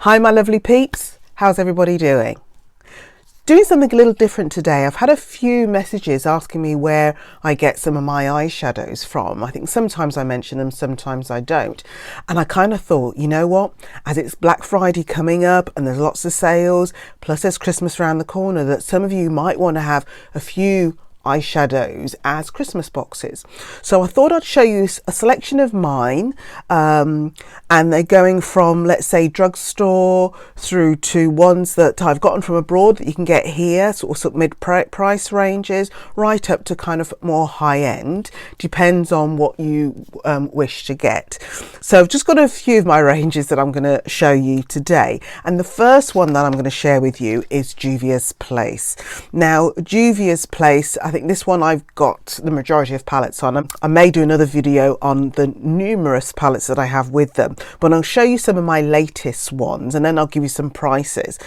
Hi my lovely peeps, how's everybody doing? Doing something a little different today. I've had a few messages asking me where I get some of my eyeshadows from. I think sometimes I mention them, sometimes I don't. And I kind of thought, you know what, as it's Black Friday coming up and there's lots of sales, plus there's Christmas around the corner, that some of you might want to have a few eyeshadows as Christmas boxes. So I thought I'd show you a selection of mine, and they're going from, let's say, drugstore through to ones that I've gotten from abroad that you can get here, sort of mid-price ranges, right up to kind of more high-end. Depends on what you wish to get. So I've just got a few of my ranges that I'm going to show you today, and the first one that I'm going to share with you is Juvia's Place. Now, Juvia's Place, I think this one I've got the majority of palettes on. I may do another video on the numerous palettes that I have with them, but I'll show you some of my latest ones and then I'll give you some prices.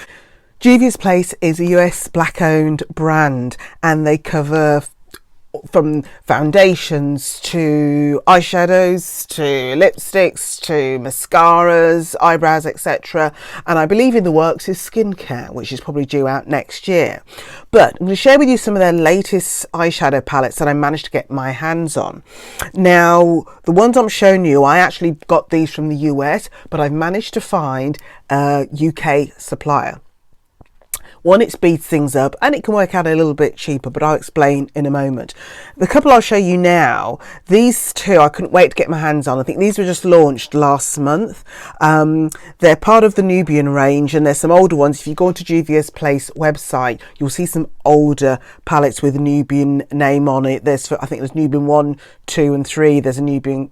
Juvia's Place is a US black owned brand and they cover from foundations to eyeshadows to lipsticks to mascaras, eyebrows, etc. And I believe in the works is skincare, which is probably due out next year. But I'm going to share with you some of their latest eyeshadow palettes that I managed to get my hands on. Now, the ones I'm showing you, I actually got these from the US, but I've managed to find a UK supplier. One, it speeds things up and it can work out a little bit cheaper, but I'll explain in a moment. The couple I'll show you now, these two I couldn't wait to get my hands on. I think these were just launched last month. They're part of the Nubian range and there's some older ones. If you go onto Juvia's Place website, you'll see some older palettes with a Nubian name on it. I think there's Nubian 1, 2 and 3. There's a Nubian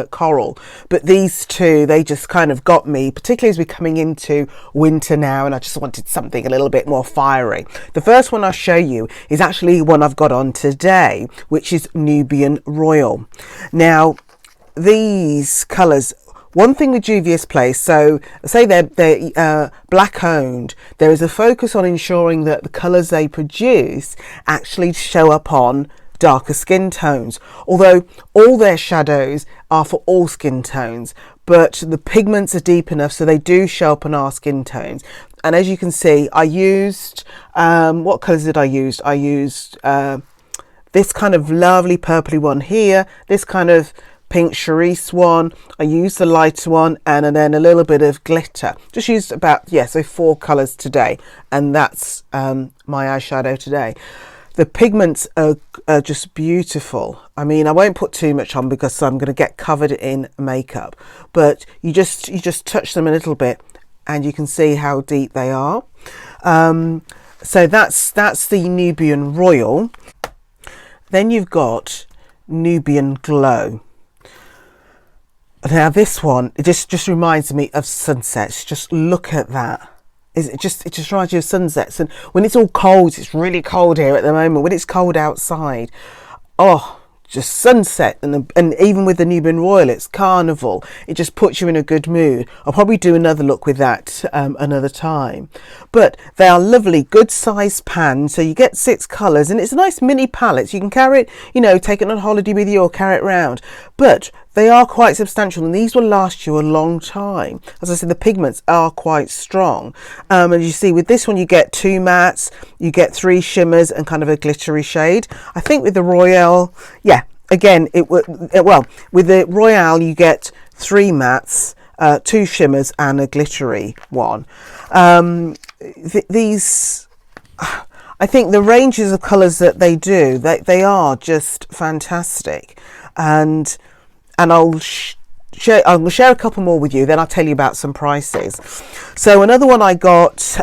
Coral. But these two, they just kind of got me, particularly as we're coming into winter now and I just wanted something a little bit more fiery. The first one I'll show you is actually one I've got on today, which is Nubian Royal. Now, these colours, one thing with Juvia's Place, so say they're black owned, there is a focus on ensuring that the colours they produce actually show up on darker skin tones, although all their shadows are for all skin tones, but the pigments are deep enough so they do show up on our skin tones. And as you can see, I used, what colours did I use? I used this kind of lovely purpley one here, this kind of pink cerise one, I used the lighter one, and then a little bit of glitter. Just used about, so 4 colours today, and that's my eyeshadow today. The pigments are just beautiful. I mean, I won't put too much on because I'm going to get covered in makeup, but you just touch them a little bit and you can see how deep they are. So that's the Nubian Royal. Then you've got Nubian Glow. Now this one, it just reminds me of sunsets. Just look at that. It just reminds you of sunsets. And when it's all cold, it's really cold here at the moment. When it's cold outside, oh, just sunset. And even with the Nubian Royal, it's carnival. It just puts you in a good mood. I'll probably do another look with that another time. But they are lovely, good sized pans. So you get 6 colours and it's a nice mini palette. So you can carry it, take it on holiday with you or carry it around. But they are quite substantial and these will last you a long time. As I said, the pigments are quite strong. And you see with this one, you get 2 mattes, you get 3 shimmers and kind of a glittery shade. I think with the Royale, again, with the Royale, you get 3 mattes, 2 shimmers and a glittery one. These, I think the ranges of colours that they do, they are just fantastic. And I'll share a couple more with you, then I'll tell you about some prices. So another one I got,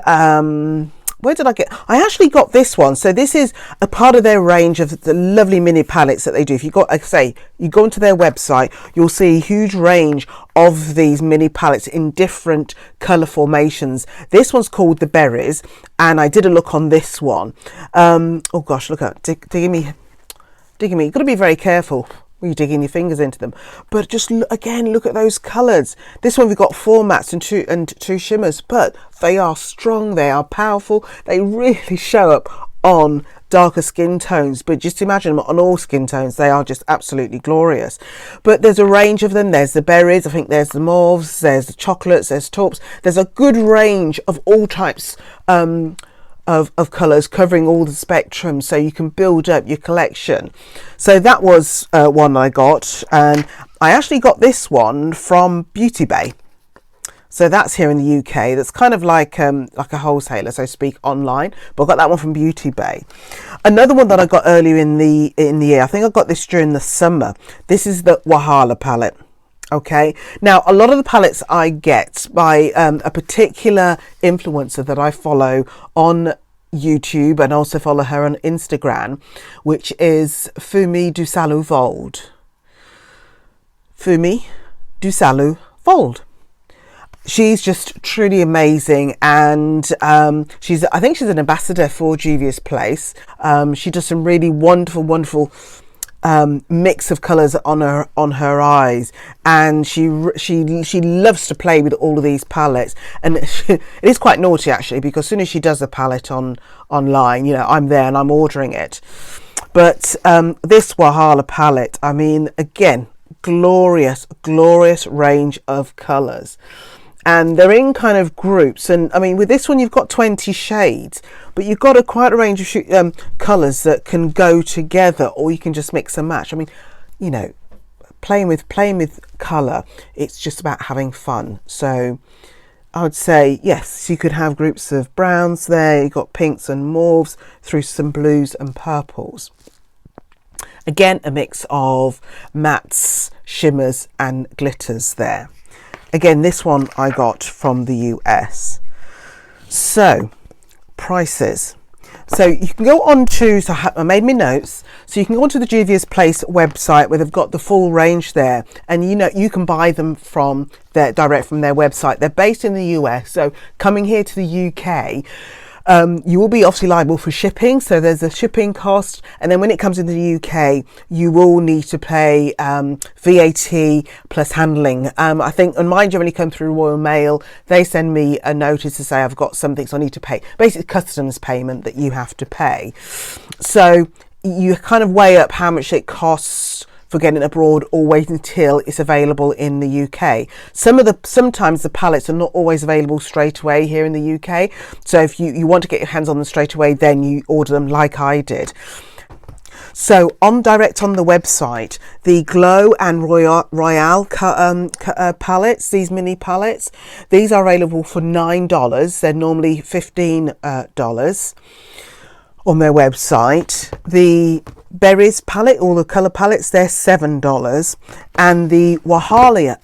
where did I get? I actually got this one. So this is a part of their range of the lovely mini palettes that they do. If you got, like I say, you go onto their website, you'll see a huge range of these mini palettes in different colour formations. This one's called the Berries, and I did a look on this one. Oh gosh, look at digging me. You've got to be very careful when you're digging your fingers into them. But just again, look at those colours. This one we've got 4 mattes and two shimmers, but they are strong, they are powerful, they really show up on darker skin tones, but just imagine them on all skin tones. They are just absolutely glorious. But there's a range of them. There's the berries, I think there's the mauves, there's the chocolates, there's taupes. There's a good range of all types of colours, covering all the spectrum, so you can build up your collection. So that was one I got, and I actually got this one from Beauty Bay. So that's here in the UK. That's kind of like a wholesaler, so to speak, online. But I got that one from Beauty Bay. Another one that I got earlier in the year, I think I got this during the summer. This is the Wahala palette. Okay, now a lot of the palettes I get by a particular influencer that I follow on YouTube, and also follow her on Instagram, which is Fumi Dusalu Vold. Fumi Dusalu Vold. She's just truly amazing, and I think she's an ambassador for Juvia's Place. She does some really wonderful mix of colours on her eyes, and she loves to play with all of these palettes. And it is quite naughty actually, because as soon as she does a palette online, you know, I'm there and I'm ordering it. But this Wahala palette, I mean, again, glorious range of colours. And they're in kind of groups, and I mean with this one you've got 20 shades, but you've got quite a range of colours that can go together, or you can just mix and match. I mean, you know, playing with colour, it's just about having fun. So I would say yes, you could have groups of browns there, you've got pinks and mauves through some blues and purples. Again, a mix of mattes, shimmers and glitters there. Again, this one I got from the US. So, prices. So you can go on to, so I made me notes, so you can go onto the Juvia's Place website where they've got the full range there, and you know you can buy them from direct from their website. They're based in the US, so coming here to the UK, you will be obviously liable for shipping, so there's a shipping cost, and then when it comes into the UK you will need to pay VAT plus handling. I think on mine generally come through Royal Mail. They send me a notice to say I've got something, so I need to pay, basically customs payment that you have to pay. So you kind of weigh up how much it costs for getting abroad, or wait until it's available in the UK. Sometimes the palettes are not always available straight away here in the UK. So if you want to get your hands on them straight away, then you order them like I did. So on direct on the website, the Glow and Royale palettes, these mini palettes, these are available for $9. They're normally $15 on their website. The Berries palette, all the colour palettes, they're $7, and the Wahala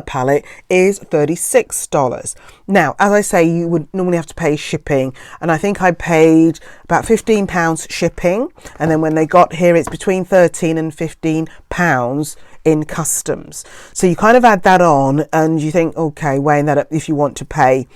palette is $36. Now, as I say, you would normally have to pay shipping, and I think I paid about £15 shipping, and then when they got here it's between £13 and £15 in customs. So you kind of add that on, and you think, okay, weighing that up, if you want to pay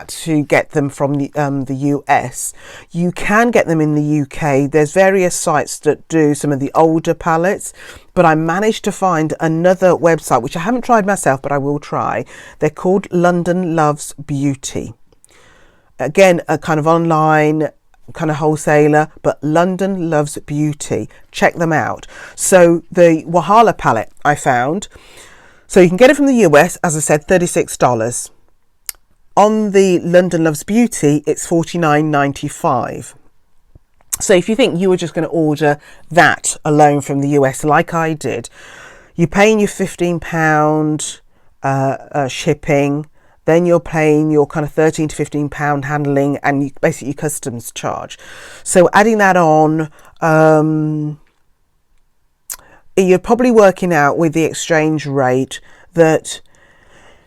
to get them from the US. You can get them in the UK. There's various sites that do some of the older palettes, but I managed to find another website which I haven't tried myself, but I will try. They're called London Loves Beauty. Again, a kind of online kind of wholesaler, but London Loves Beauty. Check them out. So the Wahala palette I found, so you can get it from the US, as I said, $36. On the London Loves Beauty, it's $49.95. So if you think you were just going to order that alone from the US, like I did, you're paying your £15 shipping, then you're paying your kind of £13 to £15 handling, and basically your customs charge. So adding that on, you're probably working out with the exchange rate that,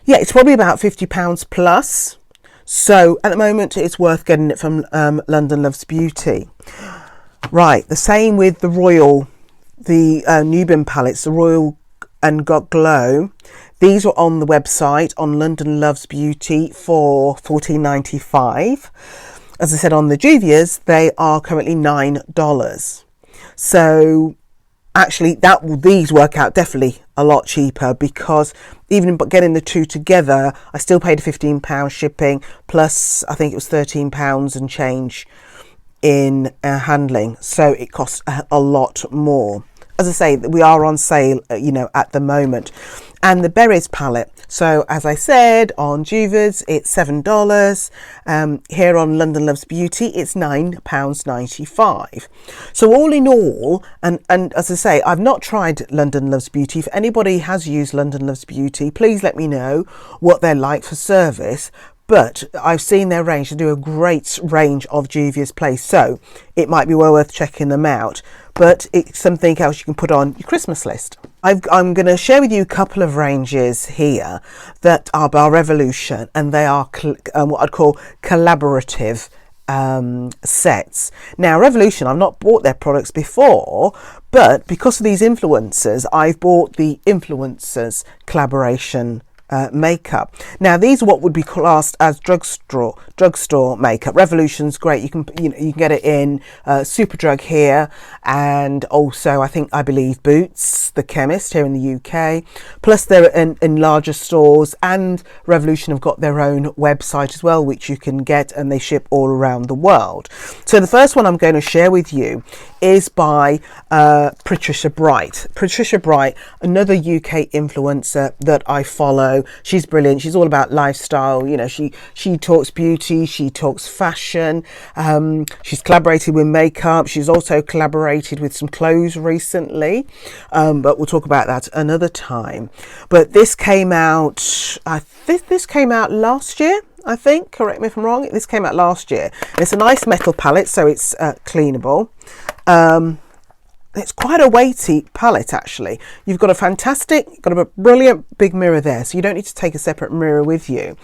yeah, it's probably about £50 plus. So at the moment, it's worth getting it from London Loves Beauty. Right, the same with the Nubian palettes, the Royal and Got Glow. These are on the website on London Loves Beauty for $14.95. As I said, on the Juvia's, they are currently $9. So actually, these work out definitely a lot cheaper, because even getting the two together, I still paid £15 shipping, plus I think it was £13 and change in handling, so it costs a lot more. As I say, we are on sale, you know, at the moment. And the berries palette, so as I said, on Juvas it's $7. Here on London Loves Beauty it's £9.95. So all in all, and as I say, I've not tried London Loves Beauty. If anybody has used London Loves Beauty, please let me know what they're like for service. But I've seen their range. They do a great range of Juvia's Place, so it might be well worth checking them out. But it's something else you can put on your Christmas list. I'm going to share with you a couple of ranges here that are by Revolution, and they are what I'd call collaborative sets. Now Revolution, I've not bought their products before, but because of these influencers, I've bought the influencers collaboration makeup. Now these are what would be classed as drugstore makeup. Revolution's great. You can get it in Superdrug here, and also I believe Boots, the chemist here in the UK. Plus they're in larger stores, and Revolution have got their own website as well, which you can get, and they ship all around the world. So the first one I'm going to share with you is by Patricia Bright. Patricia Bright, another UK influencer that I follow. She's brilliant. She's all about lifestyle. You know, she talks beauty, she talks fashion. She's collaborated with makeup. She's also collaborated with some clothes recently, but we'll talk about that another time. But this came out, I think this came out last year, I think, correct me if I'm wrong. This came out last year. It's a nice metal palette, so it's cleanable. It's quite a weighty palette, actually. You've got a brilliant big mirror there, so you don't need to take a separate mirror with you.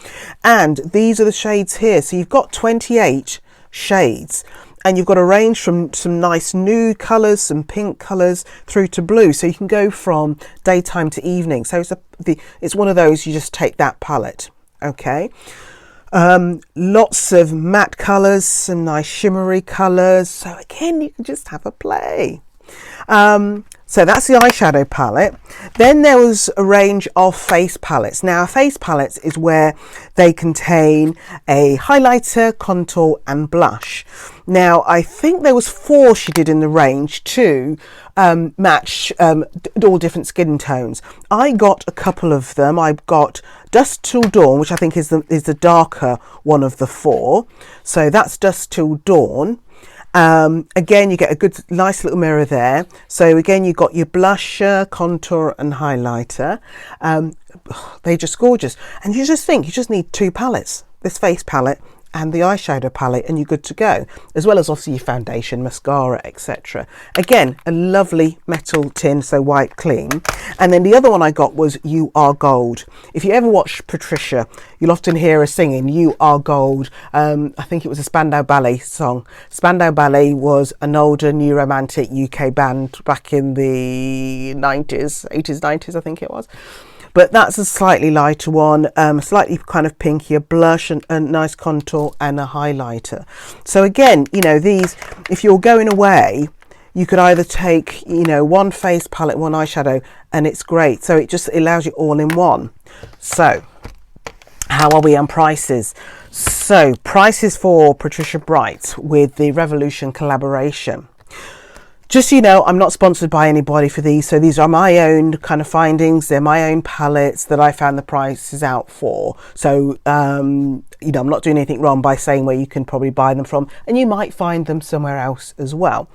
And these are the shades here. So you've got 28 shades, and you've got a range from some nice nude colours, some pink colours, through to blue. So you can go from daytime to evening. So it's one of those, you just take that palette, okay? Lots of matte colours, some nice shimmery colours. So again, you can just have a play. So that's the eyeshadow palette. Then there was a range of face palettes. Now face palettes is where they contain a highlighter, contour and blush. Now I think there was 4 she did in the range to match all different skin tones. I got a couple of them. I got Dusk Till Dawn, which I think is the darker one of the 4. So that's Dusk Till Dawn. Again, you get a good, nice little mirror there. So again, you've got your blusher, contour and highlighter. They're just gorgeous. And you just need 2 palettes, this face palette and the eyeshadow palette, and you're good to go, as well as obviously your foundation, mascara, etc. Again, a lovely metal tin, so white clean. And then the other one I got was You Are Gold. If you ever watch Patricia, you'll often hear her singing You Are Gold. I think it was a Spandau Ballet song. Spandau Ballet was an older new romantic UK band back in the 90s, 80s, 90s, I think it was. But that's a slightly lighter one, slightly kind of pinky, a blush and a nice contour and a highlighter. So again, you know, these, if you're going away, you could either take, you know, one face palette, one eyeshadow, and it's great. So it just allows you all in one. So how are we on prices? So prices for Patricia Bright with the Revolution collaboration. Just so you know, I'm not sponsored by anybody for these, so these are my own kind of findings. They're my own palettes that I found the prices out for. So, you know, I'm not doing anything wrong by saying where you can probably buy them from, and you might find them somewhere else as well.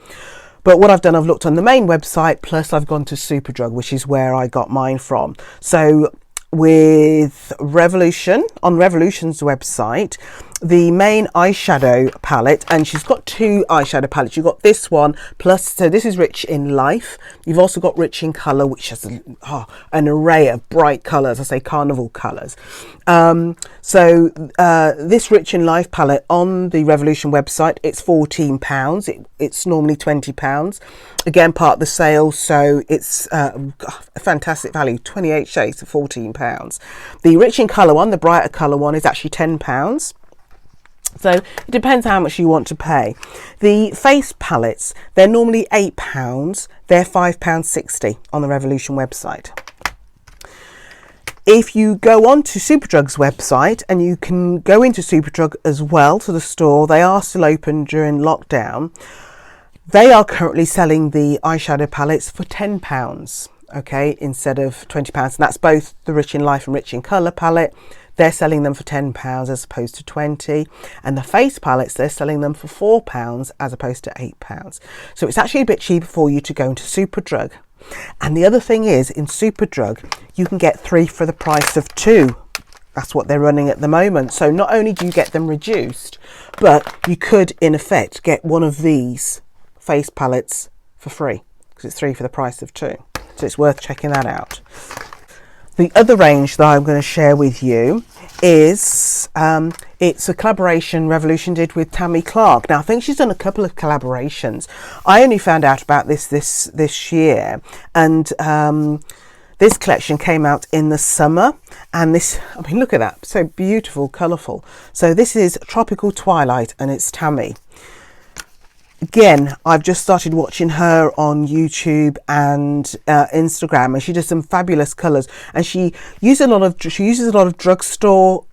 But what I've done, I've looked on the main website, plus I've gone to Superdrug, which is where I got mine from. So with Revolution, on Revolution's website, the main eyeshadow palette, and she's got 2 eyeshadow palettes. You've got this one, plus, so this is Rich in Life. You've also got Rich in Colour, which has an array of bright colours, I say carnival colours. This Rich in Life palette on the Revolution website, it's £14. It's normally £20. Again, part of the sale, so it's a fantastic value, 28 shades for £14. The Rich in Colour one, the brighter colour one, is actually £10. So it depends how much you want to pay. The face palettes, they're normally £8. They're £5.60 on the Revolution website. If you go on to Superdrug's website, and you can go into Superdrug as well to the store, they are still open during lockdown. They are currently selling the eyeshadow palettes for £10, okay, instead of £20. And that's both the Rich in Life and Rich in Colour palette. They're selling them for £10 as opposed to £20. And the face palettes, they're selling them for £4 as opposed to £8. So it's actually a bit cheaper for you to go into Superdrug. And the other thing is, in Superdrug, you can get 3 for the price of 2. That's what they're running at the moment. So not only do you get them reduced, but you could, in effect, get one of these face palettes for free, because it's 3 for the price of 2. So it's worth checking that out. The other range that I'm going to share with you is it's a collaboration Revolution did with Tammy Clark. Now I think she's done a couple of collaborations. I only found out about this year, and this collection came out in the summer, and this, I mean, look at that, so beautiful, colourful. So this is Tropical Twilight, and it's Tammy. Again, I've just started watching her on YouTube and Instagram, and she does some fabulous colours, and she uses a lot of drugstore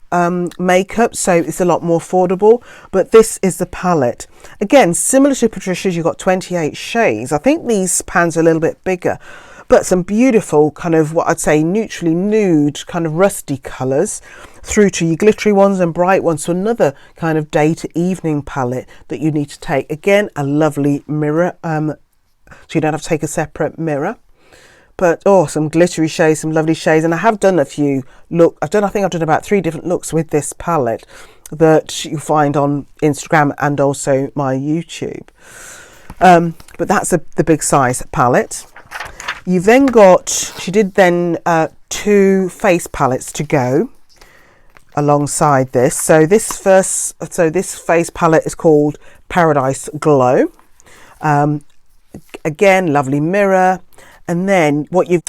makeup, so it's a lot more affordable. But this is the palette. Again, similar to Patricia's, you've got 28 shades. I think these pans are a little bit bigger, but some beautiful kind of what I'd say neutrally nude kind of rusty colours, through to your glittery ones and bright ones. So another kind of day to evening palette that you need to take. Again, a lovely mirror, so you don't have to take a separate mirror. But some glittery shades, some lovely shades. And I have done a few I think I've done about 3 different looks with this palette that you find on Instagram and also my YouTube. But that's the big size palette. You've then got, she did then 2 face palettes to go alongside this. So this face palette is called Paradise Glow. Again, lovely mirror. And then we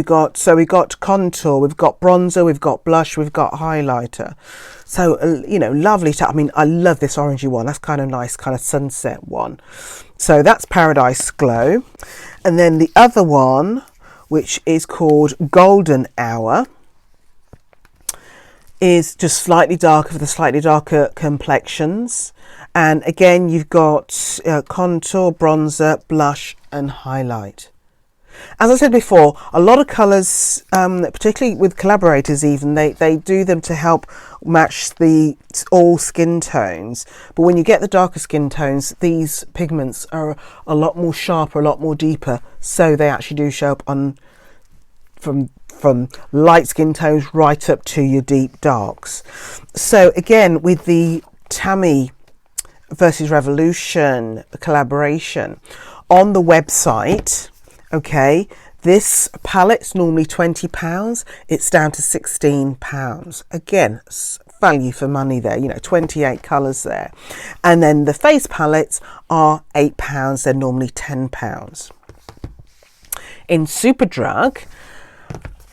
got contour, we've got bronzer, we've got blush, we've got highlighter. So lovely. I mean, I love this orangey one. That's kind of nice, kind of sunset one. So that's Paradise Glow. And then the other one, which is called Golden Hour, is just slightly darker for the slightly darker complexions. And again, you've got contour, bronzer, blush and highlight. As I said before, a lot of colours, particularly with collaborators even, they do them to help match all skin tones. But when you get the darker skin tones, these pigments are a lot more sharper, a lot more deeper. So they actually do show up on from light skin tones right up to your deep darks. So again, with the Tammy versus Revolution collaboration on the website, okay, this palette's normally £20. It's down to £16. Again, value for money there, 28 colours there. And then the face palettes are £8. They're normally £10. In Superdrug,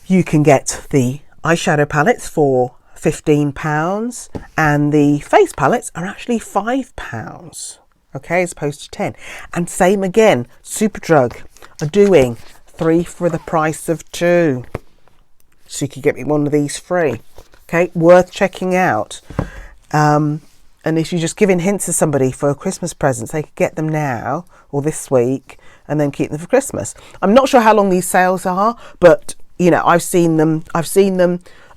you can get the eyeshadow palettes for £15, and the face palettes are actually £5, okay, as opposed to 10. And same again, Superdrug are doing 3 for the price of 2, so you could get me one of these free. Okay, worth checking out. And if you're just giving hints to somebody for Christmas presents, they could get them now or this week and then keep them for Christmas. I'm not sure how long these sales are, but I've seen them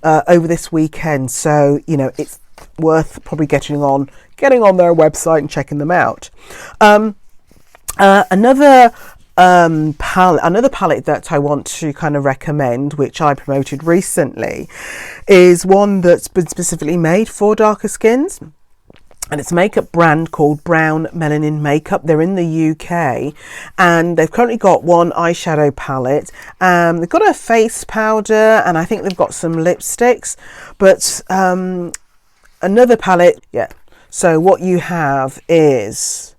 over this weekend, so it's worth probably getting on their website and checking them out. Another palette that I want to kind of recommend, which I promoted recently, is one that's been specifically made for darker skins. And it's a makeup brand called Brown Melanin Makeup. They're in the UK, and they've currently got one eyeshadow palette. They've got a face powder, and I think they've got some lipsticks, but another palette. Yeah. So what you have is,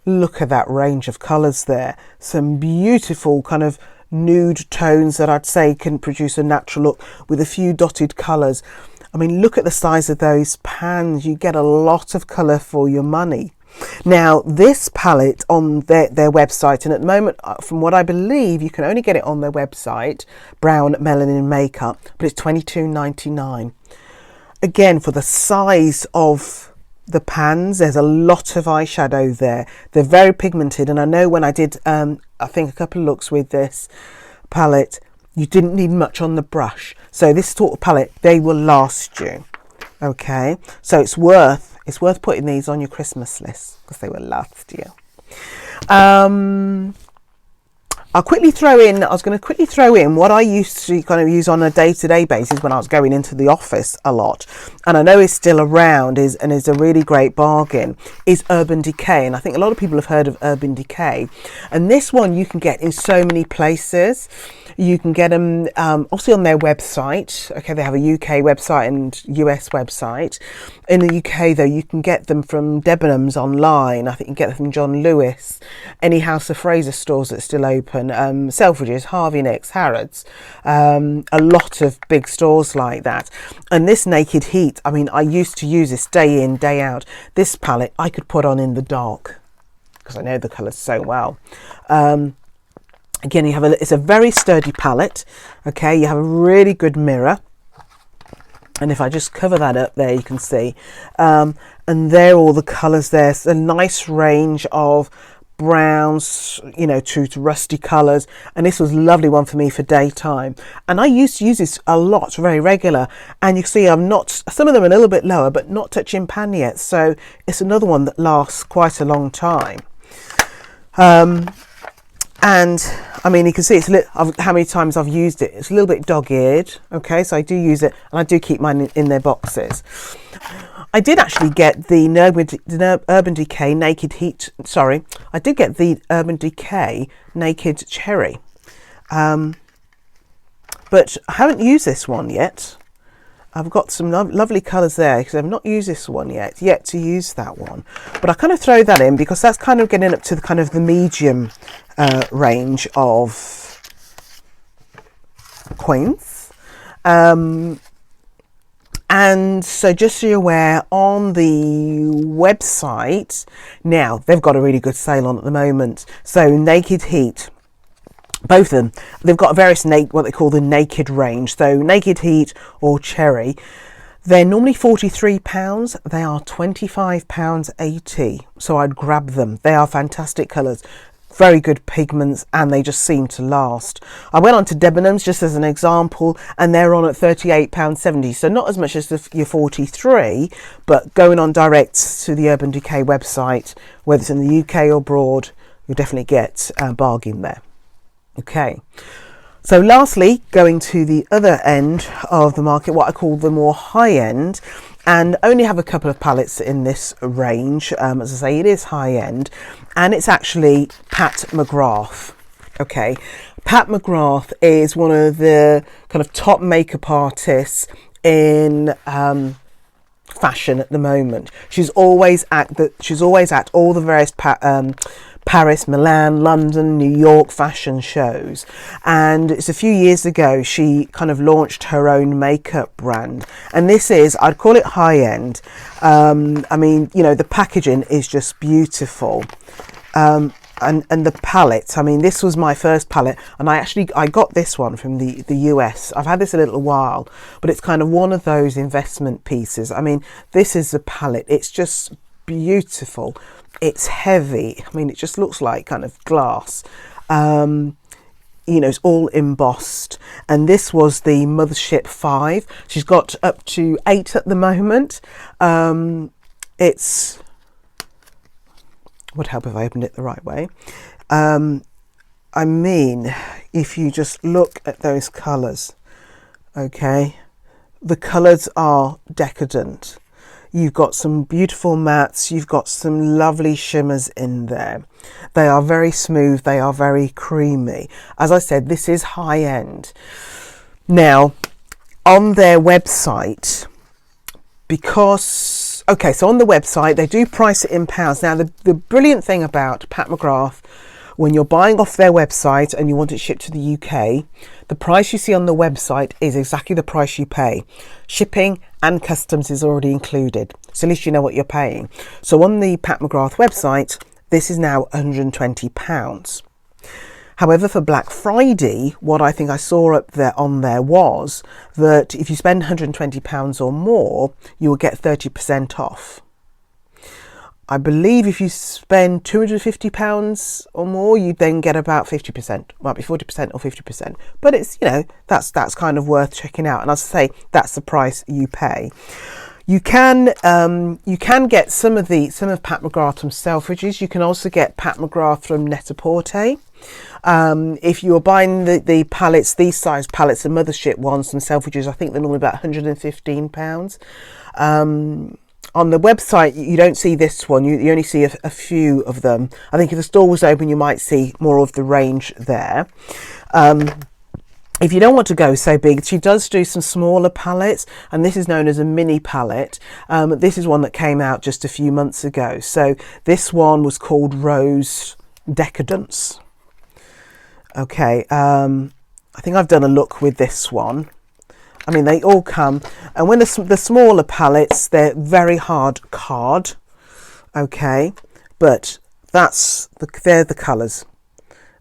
look at that range of colours there. Some beautiful kind of nude tones that I'd say can produce a natural look with a few dotted colours. I mean, look at the size of those pans. You get a lot of colour for your money. Now, this palette on their website, and at the moment, from what I believe, you can only get it on their website, Brown Melanin Makeup, but it's $22.99. Again, for the size of the pans, there's a lot of eyeshadow there. They're very pigmented, and I know when I did, I think a couple of looks with this palette, you didn't need much on the brush. So this sort of palette, they will last you. Okay, so it's worth putting these on your Christmas list because they will last you. I was going to quickly throw in what I used to kind of use on a day-to-day basis when I was going into the office a lot, and I know is still around, is a really great bargain, is Urban Decay. And I think a lot of people have heard of Urban Decay, and this one you can get in so many places. You can get them obviously on their website. Okay, they have a UK website and US website. In the UK though, you can get them from Debenhams online. I think you can get them from John Lewis, any House of Fraser stores that's still open, Selfridges, Harvey Nicks, Harrods, a lot of big stores like that. And this Naked Heat, I mean, I used to use this day in, day out. This palette I could put on in the dark because I know the colours so well. Again, it's a very sturdy palette. Okay, you have a really good mirror, and if I just cover that up there, you can see, and there are all the colours there. It's a nice range of browns, you know, to rusty colours, and this was a lovely one for me for daytime. And I used to use this a lot, very regular, and you see I'm not, some of them are a little bit lower, but not touching pan yet, so it's another one that lasts quite a long time. And I mean, you can see it's how many times I've used it. It's a little bit dog-eared, okay, so I do use it, and I do keep mine in their boxes. I did actually get the Urban Decay Naked Heat, sorry, I did get the Urban Decay Naked Cherry, but I haven't used this one yet. I've got some lovely colours there because I've not used this one yet to use that one. But I kind of throw that in because that's kind of getting up to the kind of the medium range of coins. And so just so you're aware, on the website, now they've got a really good sale on at the moment. So Naked Heat, both of them, they've got various what they call the naked range. So Naked Heat or Cherry, they're normally £43. They are £25.80. So I'd grab them. They are fantastic colours, very good pigments, and they just seem to last. I went on to Debenhams just as an example, and they're on at £38.70. So not as much as your 43, but going on direct to the Urban Decay website, whether it's in the UK or abroad, you'll definitely get a bargain there. Okay, so lastly, going to the other end of the market, what I call the more high end, and only have a couple of palettes in this range. As I say, it is high end, and it's actually Pat McGrath. Okay, Pat McGrath is one of the kind of top makeup artists in fashion at the moment. She's always at all the various Paris, Milan, London, New York fashion shows, and it's a few years ago she kind of launched her own makeup brand, and this is, I'd call it high end. I mean, you know, the packaging is just beautiful, and the palette, I mean, this was my first palette, and I got this one from the US. I've had this a little while, but it's kind of one of those investment pieces. I mean, this is the palette, it's just beautiful. It's heavy. I mean, it just looks like kind of glass. You know, it's all embossed. And this was the Mothership 5. She's got up to 8 at the moment. It's, would help if I opened it the right way. I mean, if you just look at those colours, okay, the colours are decadent. You've got some beautiful mattes, you've got some lovely shimmers in there. They are very smooth, they are very creamy. As I said, this is high end. Now, on their website, because, okay, so on the website, they do price it in pounds. Now, the brilliant thing about Pat McGrath, When you're buying off their website and you want it shipped to the UK, the price you see on the website is exactly the price you pay. Shipping and customs is already included, so at least you know what you're paying. So on the Pat McGrath website, this is now £120. However, for Black Friday, what I think I saw up there on there was that if you spend £120 or more, you will get 30% off. I believe if you spend £250 or more, you then get about 50%, might be 40% or 50%. But it's, you know, that's kind of worth checking out. And as I say, that's the price you pay. You can get some of Pat McGrath from Selfridges. You can also get Pat McGrath from Net-a-Porter. If you're buying the palettes, these size palettes, the mothership ones from Selfridges, I think they're normally about £115. On the website, you don't see this one. You only see a few of them. I think if the store was open, you might see more of the range there. If you don't want to go so big, she does do some smaller palettes, and this is known as a mini palette. This is one that came out just a few months ago. So this one was called Rose Decadence. Okay, I think I've done a look with this one. I mean, they all come, and when the smaller palettes, they're very hard card. Okay, but they're the colours.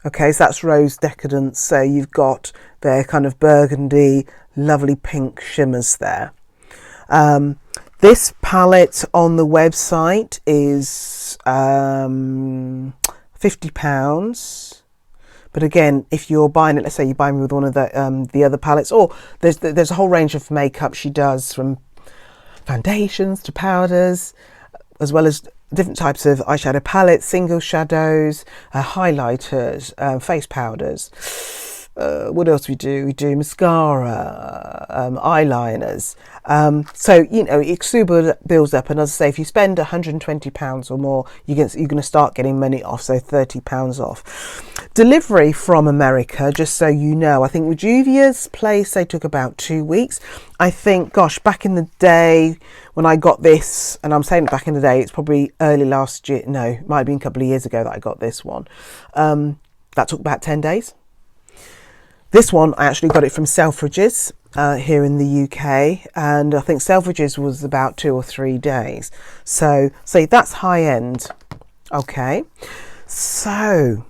Okay, so that's Rose Decadence. So you've got their kind of burgundy, lovely pink shimmers there. This palette on the website is £50. But again, if you're buying it, let's say you're buying with one of the other palettes, or there's a whole range of makeup she does, from foundations to powders, as well as different types of eyeshadow palettes, single shadows, highlighters, face powders. What else do? We do mascara, eyeliners. So, you know, it super builds up. And as I say, if you spend £120 or more, you're going to start getting money off, so £30 off. Delivery from America, just so you know, I think with Juvia's Place, they took about 2 weeks. I think, gosh, back in the day when I got this, and I'm saying it back in the day, it's probably early last year. No, it might have been a couple of years ago that I got this one. That took about 10 days. This one, I actually got it from Selfridges here in the UK, and I think Selfridges was about 2 or 3 days. So that's high end. Okay, so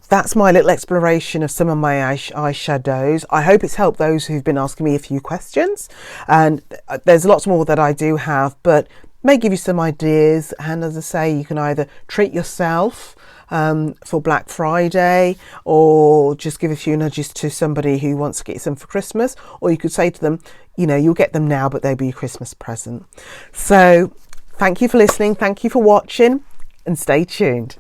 that's my little exploration of some of my eyeshadows. I hope it's helped those who've been asking me a few questions, and there's lots more that I do have, but may give you some ideas. And as I say, you can either treat yourself for Black Friday, or just give a few nudges to somebody who wants to get you some for Christmas, or you could say to them, you know, you'll get them now, but they'll be a Christmas present. So thank you for listening, thank you for watching, and stay tuned.